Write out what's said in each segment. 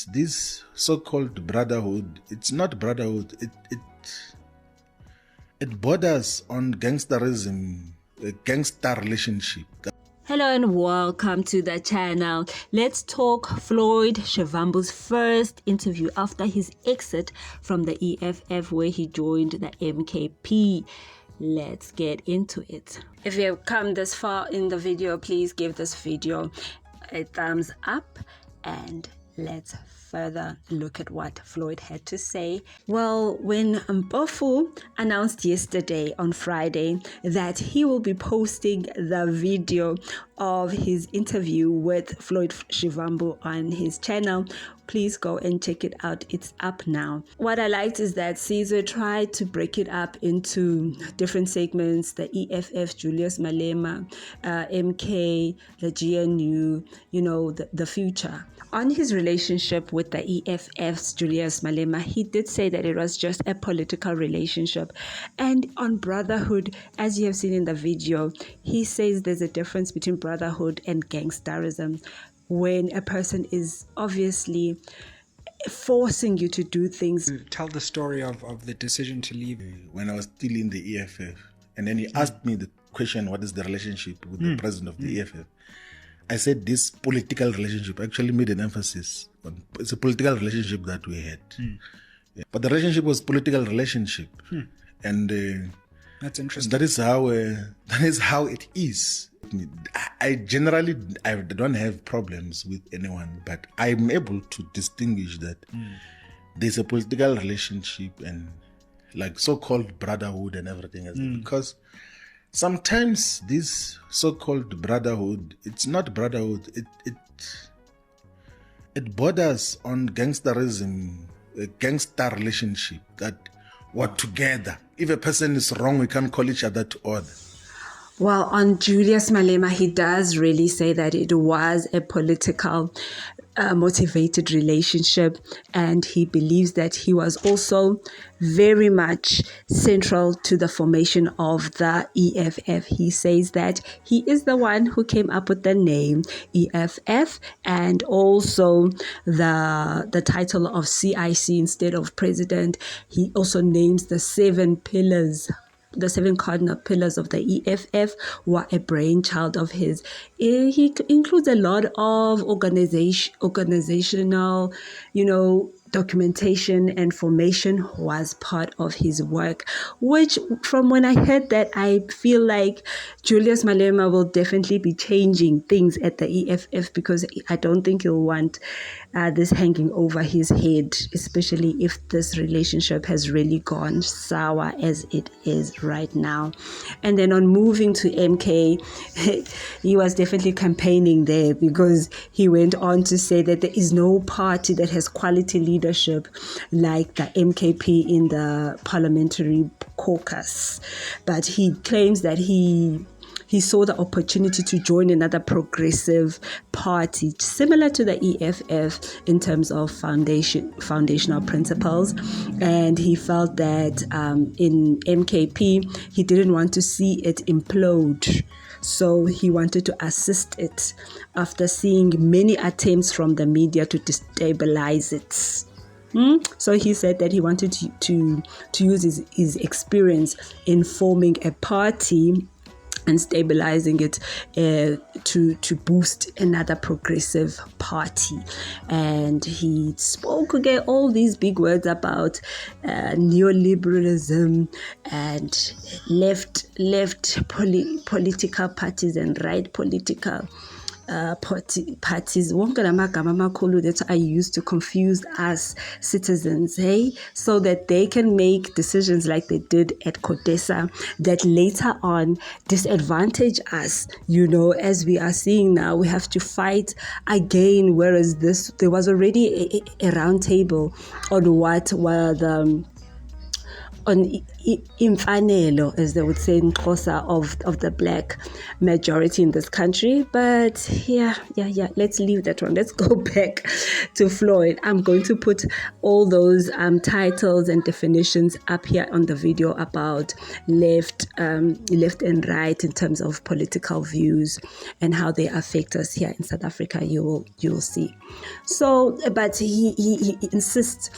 This so-called brotherhood, it's not brotherhood, it borders on gangsterism, a gangster relationship. Hello and welcome to the channel. Let's talk Floyd Shivambu's first interview after his exit from the EFF, where he joined the MKP. Let's get into it. If you have come this far in the video, please give this video a thumbs up and let's further look at what Floyd had to say. Well, when Mpofu announced yesterday on Friday that he will be posting the video of his interview with Floyd Shivambu on his channel, please go and check it out. It's up now. What I liked is that Caesar tried to break it up into different segments: the EFF, Julius Malema, MK, the GNU, the future. On his relationship with the EFF's Julius Malema, he did say that it was just a political relationship. And on brotherhood, as you have seen in the video, he says there's a difference between brotherhood and gangsterism, when a person is obviously forcing you to do things. Tell the story of the decision to leave. When I was still in the EFF, and then he asked me the question, what is the relationship with the president of the EFF? I said this political relationship. I actually made an emphasis on it's a political relationship that we had. Yeah. But the relationship was political relationship. And that's interesting. That is how it is. I generally don't have problems with anyone, but I'm able to distinguish that there's a political relationship and like so-called brotherhood and everything else. Because sometimes this so-called brotherhood, it's not brotherhood, it borders on gangsterism, a gangster relationship that we're together. If a person is wrong, we can't call each other to order. Well, on Julius Malema, he does really say that it was a political motivated relationship, and he believes that he was also very much central to the formation of the EFF. He says that he is the one who came up with the name EFF and also the title of CIC instead of president. He also names the 7 pillars. The 7 cardinal pillars of the EFF were a brainchild of his. He includes a lot of organizational, documentation and formation was part of his work, which from when I heard that, I feel like Julius Malema will definitely be changing things at the EFF, because I don't think he'll want this hanging over his head, especially if this relationship has really gone sour as it is right now. And then on moving to MK, he was definitely campaigning there, because he went on to say that there is no party that has quality leadership like the MKP in the parliamentary caucus. But he claims that he saw the opportunity to join another progressive party similar to the EFF in terms of foundational principles, and he felt that in MKP he didn't want to see it implode. So he wanted to assist it after seeing many attempts from the media to destabilize it. So he said that he wanted to use his experience in forming a party and stabilizing it to boost another progressive party. And he spoke again all these big words about neoliberalism and left political parties and right political parties. That are used to confuse us citizens, so that they can make decisions like they did at Codesa that later on disadvantage us. As we are seeing now, we have to fight again, whereas there was already a round table on what were on imfanelo, as they would say in Xhosa, of the black majority in this country. But yeah, let's leave that one. Let's go back to Floyd. I'm going to put all those titles and definitions up here on the video about left and right in terms of political views and how they affect us here in South Africa. You will see. So, but he insists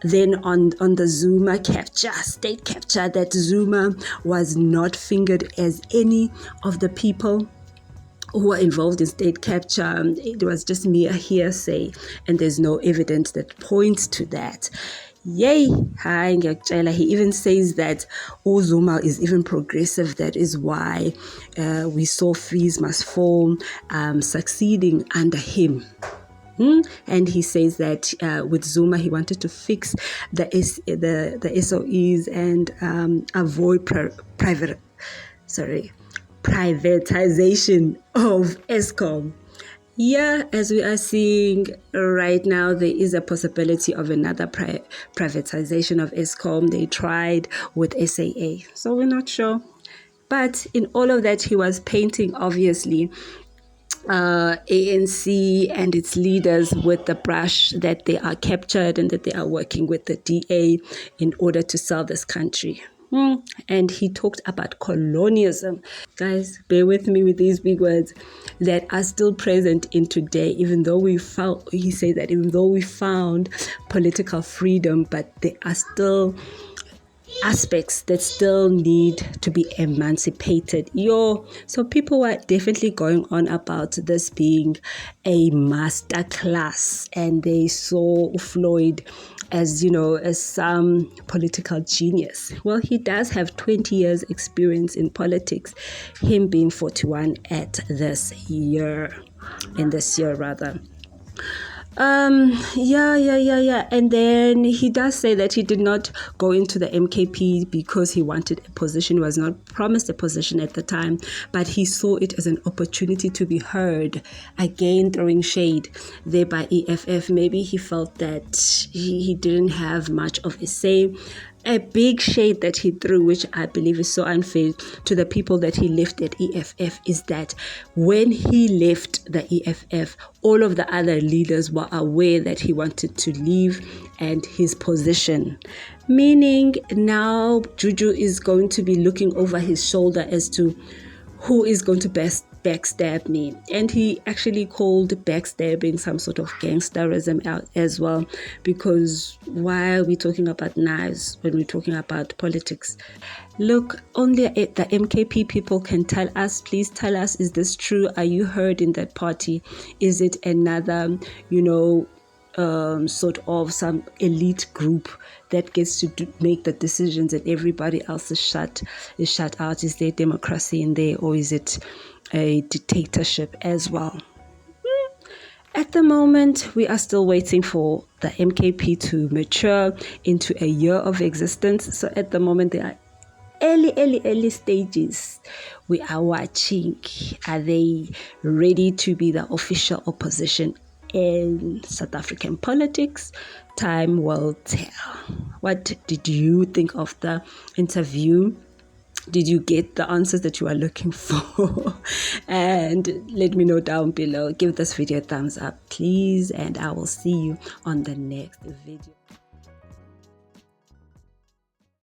then on the Zuma capture, state capture, that Zuma was not fingered as any of the people who were involved in state capture. It was just mere hearsay, and there's no evidence that points to that. Yay! He even says that Zuma is even progressive. That is why we saw Freeze Must Fall succeeding under him. And he says that with Zuma, he wanted to fix the SOEs and avoid privatization of Eskom. Yeah, as we are seeing right now, there is a possibility of another privatization of Eskom. They tried with SAA, so we're not sure. But in all of that, he was painting, obviously, ANC and its leaders with the brush that they are captured and that they are working with the DA in order to sell this country. And he talked about colonialism. Guys, bear with me with these big words that are still present in today, even though he said that even though we found political freedom, but there are still aspects that still need to be emancipated. So people were definitely going on about this being a master class, and they saw Floyd as some political genius. Well, he does have 20 years experience in politics, him being 41 in this year rather. And then he does say that he did not go into the MKP because he wanted a position. He was not promised a position at the time, but he saw it as an opportunity to be heard. Again, throwing shade there by EFF. Maybe he felt that he didn't have much of a say. A big shade that he threw, which I believe is so unfair to the people that he left at EFF, is that when he left the EFF, all of the other leaders were aware that he wanted to leave and his position. Meaning now Juju is going to be looking over his shoulder as to who is going to best backstab me. And he actually called backstabbing some sort of gangsterism out as well, because why are we talking about knives when we're talking about politics? Look, only the MKP people can tell us. Please tell us, is this true? Are you heard in that party? Is it another, sort of some elite group that gets to make the decisions and everybody else is shut out? Is there democracy in there, or is it a dictatorship as well? At the moment, we are still waiting for the MKP to mature into a year of existence. So at the moment, they are early stages. We are watching. Are they ready to be the official opposition in South African politics? Time will tell. What did you think of the interview? Did you get the answers that you are looking for? And let me know down below. Give this video a thumbs up, please, and I will see you on the next video.